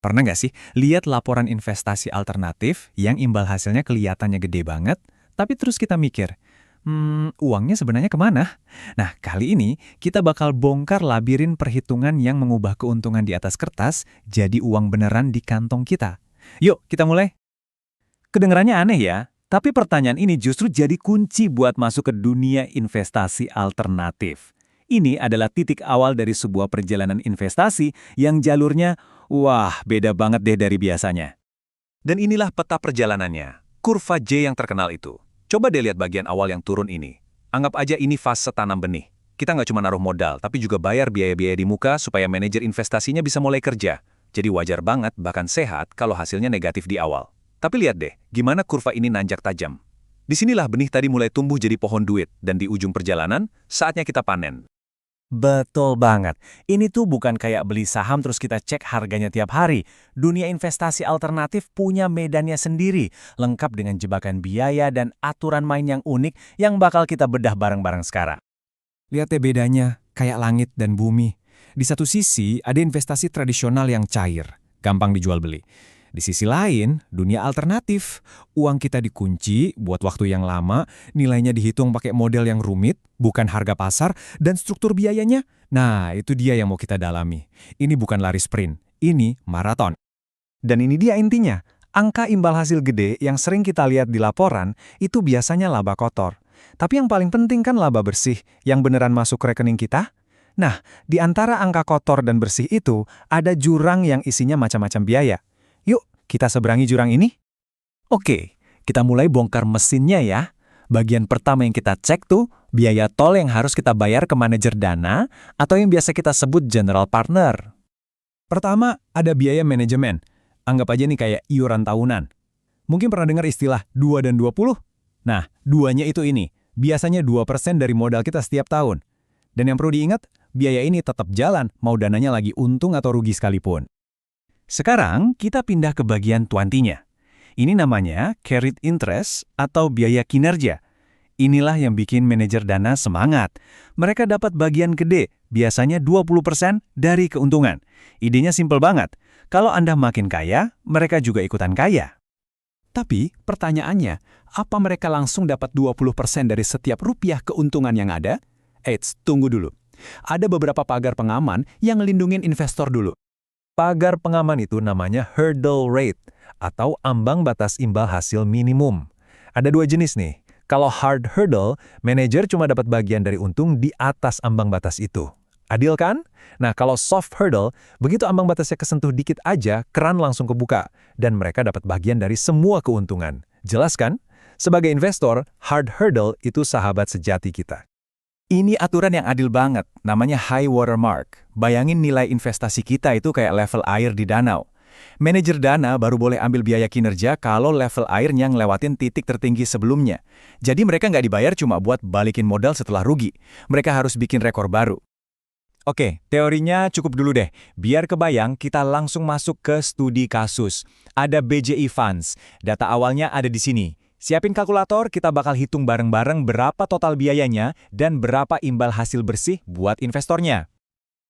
Pernah nggak sih lihat laporan investasi alternatif yang imbal hasilnya kelihatannya gede banget, tapi terus kita mikir, uangnya sebenarnya kemana? Nah, kali ini kita bakal bongkar labirin perhitungan yang mengubah keuntungan di atas kertas jadi uang beneran di kantong kita. Yuk, kita mulai. Kedengarannya aneh ya, tapi pertanyaan ini justru jadi kunci buat masuk ke dunia investasi alternatif. Ini adalah titik awal dari sebuah perjalanan investasi yang jalurnya, wah, beda banget deh dari biasanya. Dan inilah peta perjalanannya, kurva J yang terkenal itu. Coba deh lihat bagian awal yang turun ini. Anggap aja ini fase tanam benih. Kita nggak cuma naruh modal, tapi juga bayar biaya-biaya di muka supaya manajer investasinya bisa mulai kerja. Jadi wajar banget, bahkan sehat, kalau hasilnya negatif di awal. Tapi lihat deh, gimana kurva ini nanjak tajam. Disinilah benih tadi mulai tumbuh jadi pohon duit, dan di ujung perjalanan, saatnya kita panen. Betul banget. Ini tuh bukan kayak beli saham terus kita cek harganya tiap hari. Dunia investasi alternatif punya medannya sendiri, lengkap dengan jebakan biaya dan aturan main yang unik yang bakal kita bedah bareng-bareng sekarang. Lihat deh bedanya, kayak langit dan bumi. Di satu sisi, ada investasi tradisional yang cair, gampang dijual beli. Di sisi lain, dunia alternatif. Uang kita dikunci buat waktu yang lama, nilainya dihitung pakai model yang rumit, bukan harga pasar, dan struktur biayanya. Nah, itu dia yang mau kita dalami. Ini bukan lari sprint, ini maraton. Dan ini dia intinya, angka imbal hasil gede yang sering kita lihat di laporan, itu biasanya laba kotor. Tapi yang paling penting kan laba bersih, yang beneran masuk ke rekening kita. Nah, di antara angka kotor dan bersih itu, ada jurang yang isinya macam-macam biaya. Yuk, kita seberangi jurang ini. Oke, kita mulai bongkar mesinnya ya. Bagian pertama yang kita cek tuh, biaya tol yang harus kita bayar ke manajer dana, atau yang biasa kita sebut general partner. Pertama, ada biaya manajemen. Anggap aja nih kayak iuran tahunan. Mungkin pernah dengar istilah 2 dan 20? Nah, duanya itu ini. Biasanya 2% dari modal kita setiap tahun. Dan yang perlu diingat, biaya ini tetap jalan, mau dananya lagi untung atau rugi sekalipun. Sekarang, kita pindah ke bagian tuantinya. Ini namanya carried interest atau biaya kinerja. Inilah yang bikin manajer dana semangat. Mereka dapat bagian gede, biasanya 20% dari keuntungan. Idenya simpel banget. Kalau Anda makin kaya, mereka juga ikutan kaya. Tapi, pertanyaannya, apa mereka langsung dapat 20% dari setiap rupiah keuntungan yang ada? Eits, tunggu dulu. Ada beberapa pagar pengaman yang ngelindungin investor dulu. Pagar pengaman itu namanya hurdle rate atau ambang batas imbal hasil minimum. Ada dua jenis nih. Kalau hard hurdle, manajer cuma dapat bagian dari untung di atas ambang batas itu. Adil kan? Nah, kalau soft hurdle, begitu ambang batasnya kesentuh dikit aja, keran langsung kebuka. Dan mereka dapat bagian dari semua keuntungan. Jelas kan? Sebagai investor, hard hurdle itu sahabat sejati kita. Ini aturan yang adil banget, namanya high water mark. Bayangin nilai investasi kita itu kayak level air di danau. Manajer dana baru boleh ambil biaya kinerja kalau level airnya ngelewatin titik tertinggi sebelumnya. Jadi mereka nggak dibayar cuma buat balikin modal setelah rugi. Mereka harus bikin rekor baru. Oke, teorinya cukup dulu deh. Biar kebayang, kita langsung masuk ke studi kasus. Ada BJI Funds. Data awalnya ada di sini. Siapin kalkulator, kita bakal hitung bareng-bareng berapa total biayanya dan berapa imbal hasil bersih buat investornya.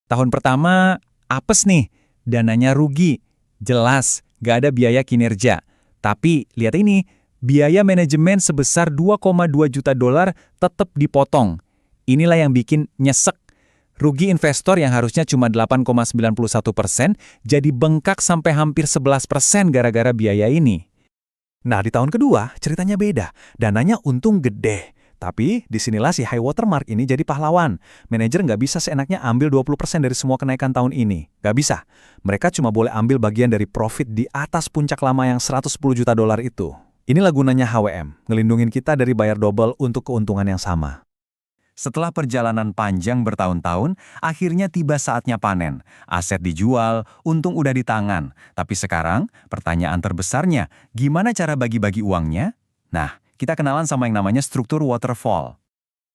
Tahun pertama, apes nih. Dananya rugi. Jelas, gak ada biaya kinerja. Tapi, lihat ini, biaya manajemen sebesar 2,2 juta dolar tetap dipotong. Inilah yang bikin nyesek. Rugi investor yang harusnya cuma 8,91%, jadi bengkak sampai hampir 11% gara-gara biaya ini. Nah, di tahun kedua, ceritanya beda. Dananya untung gede. Tapi, disinilah si high watermark ini jadi pahlawan. Manajer nggak bisa seenaknya ambil 20% dari semua kenaikan tahun ini. Nggak bisa. Mereka cuma boleh ambil bagian dari profit di atas puncak lama yang 110 juta dolar itu. Inilah gunanya HWM, ngelindungin kita dari bayar double untuk keuntungan yang sama. Setelah perjalanan panjang bertahun-tahun, akhirnya tiba saatnya panen. Aset dijual, untung udah di tangan. Tapi sekarang, pertanyaan terbesarnya, gimana cara bagi-bagi uangnya? Nah, kita kenalan sama yang namanya struktur waterfall.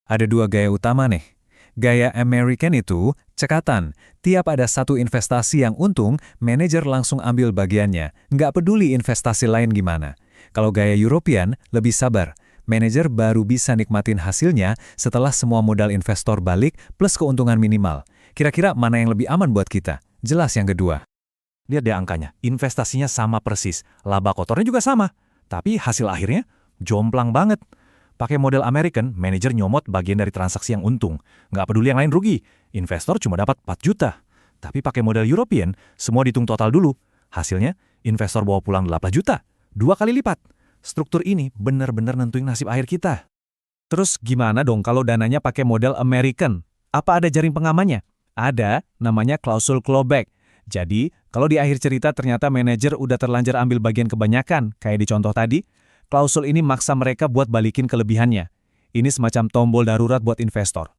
Ada dua gaya utama nih. Gaya American itu, cekatan. Tiap ada satu investasi yang untung, manajer langsung ambil bagiannya. Nggak peduli investasi lain gimana. Kalau gaya European, lebih sabar. Manajer baru bisa nikmatin hasilnya setelah semua modal investor balik plus keuntungan minimal. Kira-kira mana yang lebih aman buat kita? Jelas yang kedua. Lihat deh angkanya, investasinya sama persis, laba kotornya juga sama. Tapi hasil akhirnya jomplang banget. Pakai model American, manajer nyomot bagian dari transaksi yang untung. Nggak peduli yang lain rugi, investor cuma dapat 4 juta. Tapi pakai model European, semua dihitung total dulu. Hasilnya, investor bawa pulang 8 juta, 2 kali lipat. Struktur ini benar-benar nentuin nasib akhir kita. Terus gimana dong kalau dananya pakai model American? Apa ada jaring pengamannya? Ada, namanya klausul clawback. Jadi, kalau di akhir cerita ternyata manajer udah terlanjur ambil bagian kebanyakan, kayak di contoh tadi, klausul ini maksa mereka buat balikin kelebihannya. Ini semacam tombol darurat buat investor.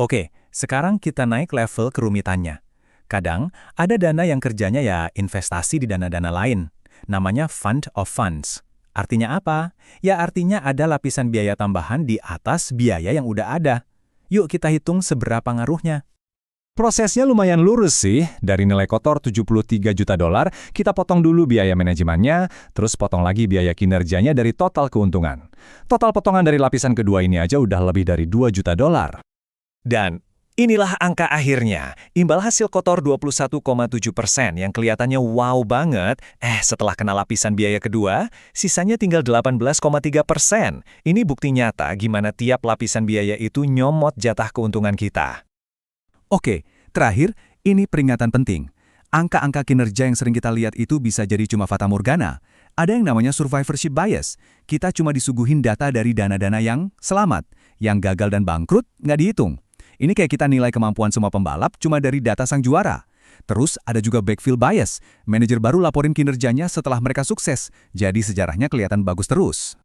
Oke, sekarang kita naik level kerumitannya. Kadang, ada dana yang kerjanya ya investasi di dana-dana lain. Namanya fund of funds. Artinya apa? Ya artinya ada lapisan biaya tambahan di atas biaya yang udah ada. Yuk kita hitung seberapa ngaruhnya. Prosesnya lumayan lurus sih. Dari nilai kotor 73 juta dolar, kita potong dulu biaya manajemennya, terus potong lagi biaya kinerjanya dari total keuntungan. Total potongan dari lapisan kedua ini aja udah lebih dari 2 juta dolar. Dan inilah angka akhirnya. Imbal hasil kotor 21,7% yang kelihatannya wow banget. Setelah kena lapisan biaya kedua, sisanya tinggal 18,3%. Ini bukti nyata gimana tiap lapisan biaya itu nyomot jatah keuntungan kita. Oke, terakhir, ini peringatan penting. Angka-angka kinerja yang sering kita lihat itu bisa jadi cuma fatamorgana. Ada yang namanya survivorship bias. Kita cuma disuguhin data dari dana-dana yang selamat. Yang gagal dan bangkrut nggak dihitung. Ini kayak kita nilai kemampuan semua pembalap cuma dari data sang juara. Terus ada juga backfill bias. Manajer baru laporin kinerjanya setelah mereka sukses. Jadi sejarahnya kelihatan bagus terus.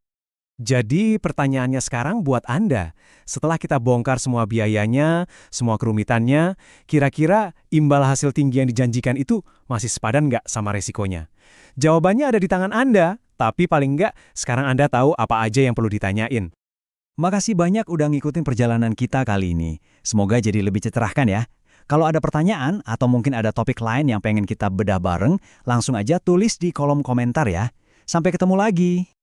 Jadi pertanyaannya sekarang buat Anda, setelah kita bongkar semua biayanya, semua kerumitannya, kira-kira imbal hasil tinggi yang dijanjikan itu masih sepadan nggak sama resikonya? Jawabannya ada di tangan Anda, tapi paling nggak sekarang Anda tahu apa aja yang perlu ditanyain. Makasih banyak udah ngikutin perjalanan kita kali ini. Semoga jadi lebih tercerahkan ya. Kalau ada pertanyaan atau mungkin ada topik lain yang pengen kita bedah bareng, langsung aja tulis di kolom komentar ya. Sampai ketemu lagi.